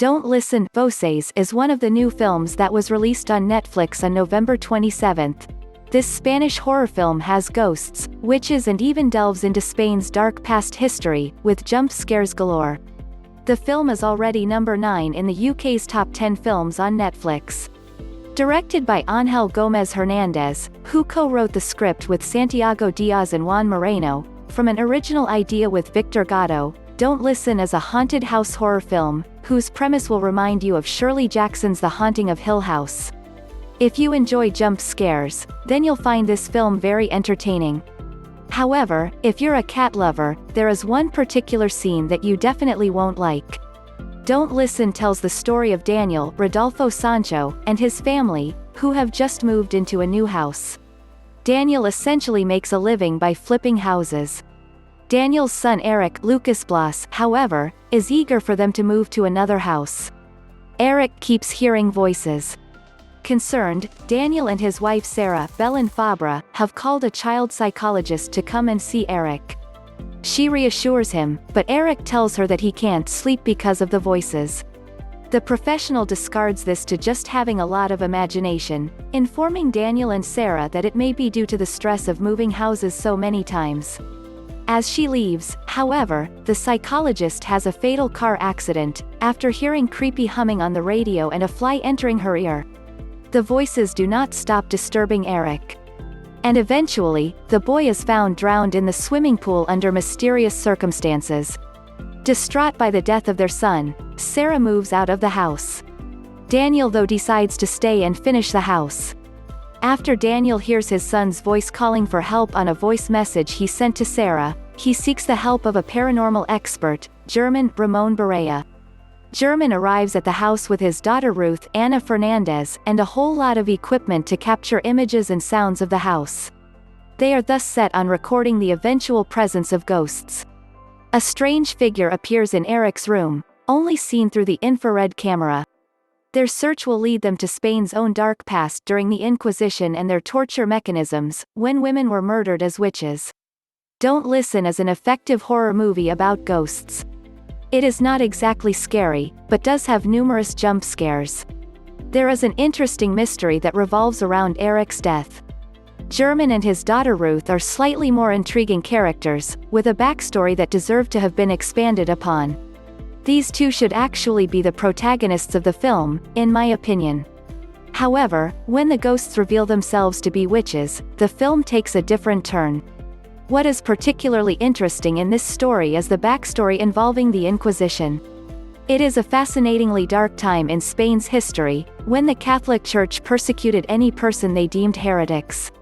Don't Listen, Voces is one of the new films that was released on Netflix on November 27th. This Spanish horror film has ghosts, witches and even delves into Spain's dark past history, with jump scares galore. The film is already number 9 in the UK's top 10 films on Netflix. Directed by Ángel Gómez Hernández, who co-wrote the script with Santiago Diaz and Juan Moreno, from an original idea with Victor Gatto, Don't Listen is a haunted house horror film, whose premise will remind you of Shirley Jackson's The Haunting of Hill House. If you enjoy jump scares, then you'll find this film very entertaining. However, if you're a cat lover, there is one particular scene that you definitely won't like. Don't Listen tells the story of Daniel, Rodolfo Sancho, and his family, who have just moved into a new house. Daniel essentially makes a living by flipping houses. Daniel's son Eric, Lucas Blas, however, is eager for them to move to another house. Eric keeps hearing voices. Concerned, Daniel and his wife Sarah, Belen Fabra, have called a child psychologist to come and see Eric. She reassures him, but Eric tells her that he can't sleep because of the voices. The professional discards this to just having a lot of imagination, informing Daniel and Sarah that it may be due to the stress of moving houses so many times. As she leaves, however, the psychologist has a fatal car accident, after hearing creepy humming on the radio and a fly entering her ear. The voices do not stop disturbing Eric. And eventually, the boy is found drowned in the swimming pool under mysterious circumstances. Distraught by the death of their son, Sarah moves out of the house. Daniel though decides to stay and finish the house. After Daniel hears his son's voice calling for help on a voice message he sent to Sarah, he seeks the help of a paranormal expert, German, Ramon Barea. German arrives at the house with his daughter Ruth Anna Fernandez and a whole lot of equipment to capture images and sounds of the house. They are thus set on recording the eventual presence of ghosts. A strange figure appears in Eric's room, only seen through the infrared camera. Their search will lead them to Spain's own dark past during the Inquisition and their torture mechanisms, when women were murdered as witches. Don't Listen is an effective horror movie about ghosts. It is not exactly scary, but does have numerous jump scares. There is an interesting mystery that revolves around Eric's death. German and his daughter Ruth are slightly more intriguing characters, with a backstory that deserved to have been expanded upon. These two should actually be the protagonists of the film, in my opinion. However, when the ghosts reveal themselves to be witches, the film takes a different turn. What is particularly interesting in this story is the backstory involving the Inquisition. It is a fascinatingly dark time in Spain's history, when the Catholic Church persecuted any person they deemed heretics.